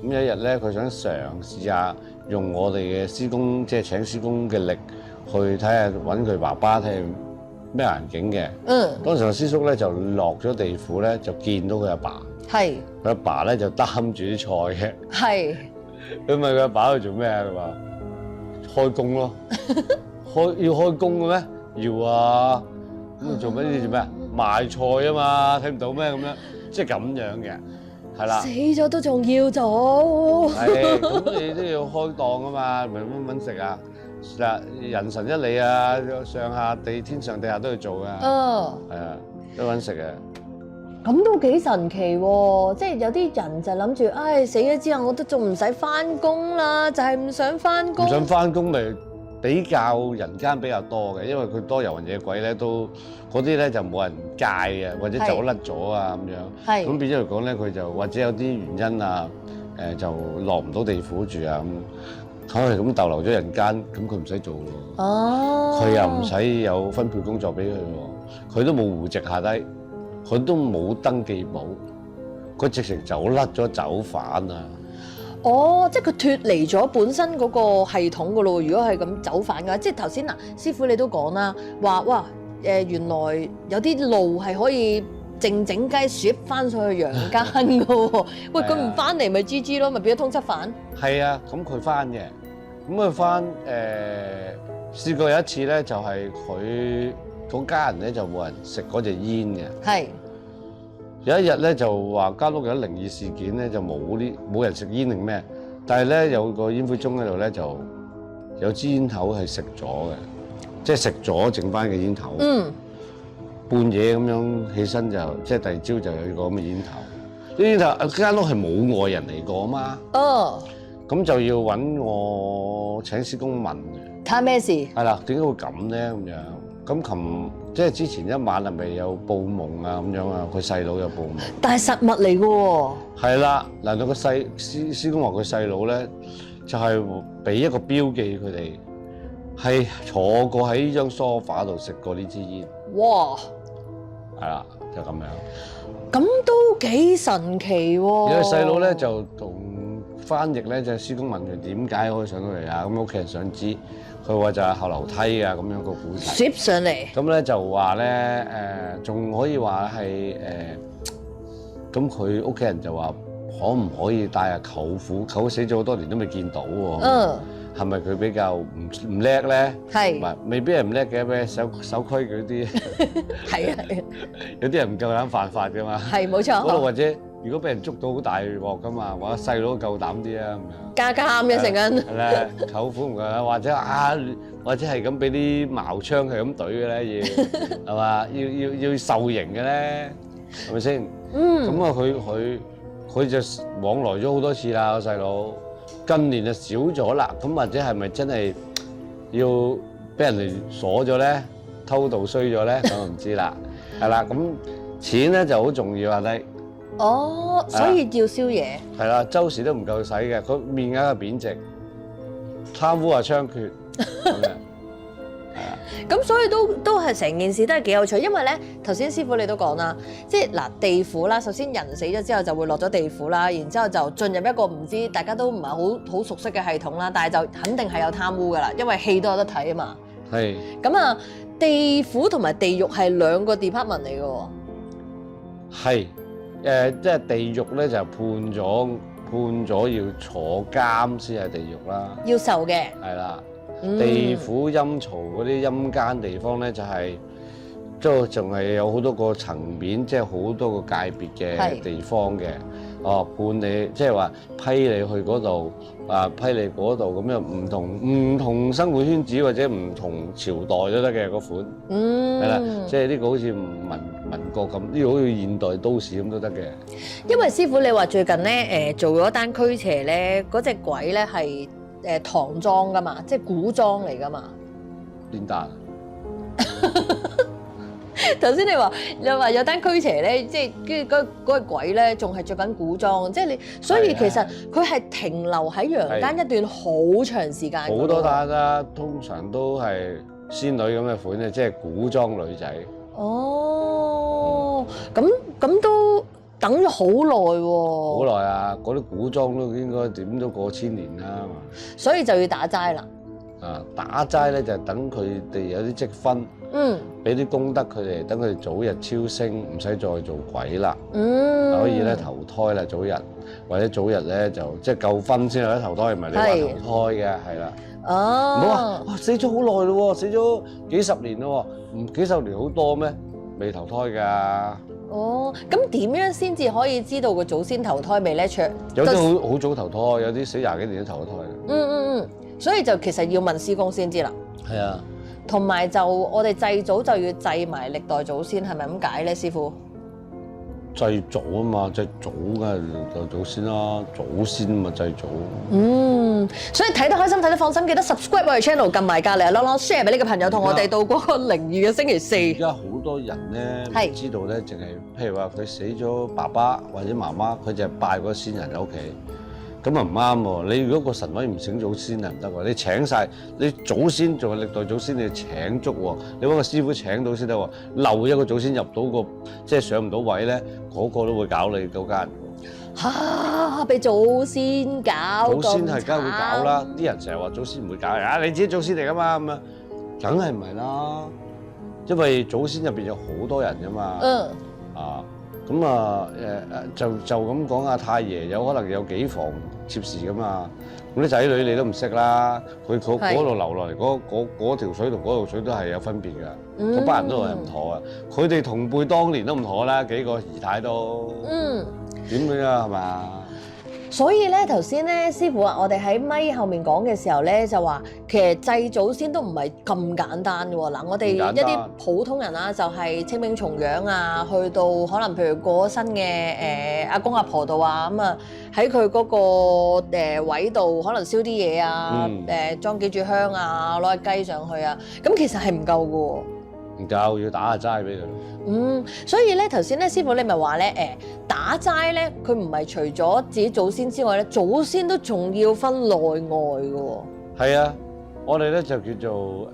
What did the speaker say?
咁有一日咧，佢想嘗試下用我哋嘅師公，即係請師公嘅力去睇下揾佢爸爸睇下咩環境嘅。當時個師叔咧就落咗地府咧，就見到佢阿爸。係。佢阿爸咧就擔住啲菜嘅。係。咁問佢阿爸去做咩啊？佢話開工咯。要開工嘅咩？要啊。咁做乜呢？做咩啊？賣菜啊嘛，睇唔到咩咁樣？即係咁樣嘅。係啦，死咗都仲要做。係，咁你都要開檔啊嘛，咪搵食啊！嗱，人神一理啊，上下地天上地下都要做噶。係啊，都搵食嘅。咁都幾神奇喎！即係有啲人就諗住，唉，死咗之後我都仲唔使翻工啦，就係唔想翻工。唔想翻工咪比較人間比較多嘅，因為佢多遊魂野鬼咧，都嗰啲咧就冇人戒嘅，或者走甩咗啊咁樣。係。咁變咗嚟講咧，佢就或者有啲原因啊，就落唔到地府住啊咁，咁逗留咗人間，咁佢唔使做咯。哦。佢又唔使有分配工作俾佢喎，佢都冇戶籍下低，佢都冇登記簿，佢直情走甩咗走反啊！哦，即係佢脫離咗本身嗰個系統噶咯喎。如果係咁走反嘅話，即係頭先嗱，師傅你都講啦，話哇原來有啲路係可以靜靜雞攝翻上去陽間嘅喎。喂，佢唔翻嚟咪 GG 咯，咪變咗通緝犯？係啊，咁佢翻嘅，咁佢翻試過有一次咧，就係佢嗰家人咧就冇人食嗰隻煙嘅。係。有一日咧就話間屋有靈異事件咧，就冇人食煙定咩？但係咧有個煙灰盅喺度咧，就有支煙頭係食咗嘅，即係食咗剩翻嘅煙頭。半夜咁樣起身就即係第二朝就有個咁嘅煙頭。啲煙頭間屋係冇外人嚟過啊嘛。咁就要揾我請師公問嘅。睇下咩事？係啦，點解會咁咧？咁樣。咁即係之前一晚係咪有報夢啊咁樣啊？佢細佬有報夢，但係實物嚟嘅喎。係啦，嗱，到個師公話佢細佬咧，就係俾一個標記佢哋，係坐過喺呢張梳化度食過呢支煙。哇！係啦，就咁樣。咁都幾神奇喎！有個細佬咧就同翻譯咧，就師公問佢點解可以上到嚟啊？咁屋企人想知。佢話就係後樓梯啊，咁樣個故事。攝上嚟。咁咧就話咧仲可以話係咁佢屋企人就話可唔可以帶下舅父？舅父死咗好多年都未見到喎。係咪佢比較唔叻咧？係。唔係，未必係唔叻嘅，咩守規矩啲。係啊。有啲人唔夠膽犯法㗎嘛。係，冇錯。嗰度或者如果俾人捉到好大鑊㗎嘛，或者細佬夠膽啲啊咁樣。加監嘅成間。係啦，舅父唔夠膽，或者係咁俾啲矛槍係咁懟嘅咧，要係嘛？要受刑嘅咧，係咪先？咁啊，佢就往來咗好多次啦，個細佬。近年就少咗啦，咁或者係咪真係要俾人哋鎖咗咧？偷渡衰咗咧？咁我唔知啦。係啦，咁錢咧就好重要啊，你。哦，所以要燒嘢。係啦，周時都唔夠使嘅，佢面額係貶值，貪污啊猖獗咁樣。咁所以都係成件事都係幾有趣，因為咧頭先師傅你都講啦，即係嗱地府啦，首先人死咗之後就會落咗地府啦，然之後就進入一個唔知大家都唔係好熟悉嘅系統啦，但係就肯定係有貪污噶啦，因為戲都有得睇啊嘛。係。咁啊，地府同埋地獄係兩個 department 嚟嘅喎。係。即係地獄咧就判咗要坐監先係地獄啦。要受嘅。係啦。地府陰曹嗰啲陰間地方咧，就係都仲係有好多個層面，即係好多個界別嘅地方嘅。哦，判你即係話批你去嗰度，批你嗰度咁樣，唔同生活圈子或者唔同朝代都得嘅嗰款。係啦，即係呢個好似民國咁，呢個好似現代都市咁都得嘅。因為師傅你話最近咧做咗單驅邪咧，嗰隻鬼咧係唐裝噶嘛，即係古裝嚟噶嘛。邊單？頭先你話有單驅邪咧，即係跟住嗰個鬼咧，仲係着緊古裝，即係你，所以其實佢係停留喺陽間一段好長時間。好多單啦，通常都係仙女咁嘅款嘅，即係古裝女仔。哦，咁都等咗好耐喎。好耐啊！嗰啲古裝都應該點都過千年啦嘛。所以就要打齋啦。打齋咧就係等佢哋有啲積分，俾啲功德佢哋，等佢哋早日超升，唔使再做鬼啦，可以咧投胎啦，早日或者早日咧就即係夠分先有得投胎，唔係你話投胎嘅，係啦。唔好話死咗好耐咯喎，死咗幾十年咯喎，唔幾十年好多咩？未投胎㗎。哦，咁點樣先至可以知道個祖先投胎未咧？有啲好早投胎，有啲死廿幾年都投咗胎。所以就其實要問師公先知啦。係啊，同埋就我哋祭祖就要祭埋歷代祖先，係咪咁解咧，師傅？祭祖啊嘛，祭祖梗係歷代祖先啦，祖先嘛祭祖。所以睇得開心，睇得放心，記得 subscribe 我哋 channel， 撳埋隔離啷啷 share 俾你嘅朋友，同我哋到嗰個靈異嘅星期四。而家好多人咧唔知道咧，淨係譬如話佢死咗爸爸或者媽媽，佢就係拜嗰個先人喺屋企。咁啊唔啱喎！你如果個神位唔請祖先啊唔得喎，你請晒你祖先仲係歷代祖先，你要請足喎，你揾個師傅請到先得喎。漏一個祖先入到個即係上唔到位咧，嗰個都會搞你嗰間。嚇！俾祖先搞，祖先係梗係會搞啦。啲人成日話祖先唔會搞，你自己祖先嚟噶嘛咁啊，梗係唔係啦？因為祖先入邊有好多人噶嘛。咁啊就咁講啊，太爺有可能有幾房妾侍噶嘛，咁啲仔女你都唔識啦，佢嗰度流落嚟嗰條水同嗰條水都係有分別噶，嗰班人都係唔妥啊，佢哋同輩當年都唔妥啦，幾個姨太都，點樣啊係嘛？所以咧，頭先咧，師傅話我哋喺咪後面講嘅時候咧，就話其實祭祖先都唔係咁簡單嘅喎。嗱，我哋一啲普通人啦，就係清明重陽啊，去到可能譬如過咗身嘅阿公阿婆度啊，咁啊喺佢嗰個位度，可能燒啲嘢啊，裝幾炷香啊，攞隻雞上去啊，咁其實係唔夠嘅喎。唔夠，要打下齋俾佢。所以咧頭先咧，師傅你咪話咧，打齋咧，佢唔係除咗自己祖先之外咧，祖先都仲要分內外嘅喎。係啊，我哋咧就叫做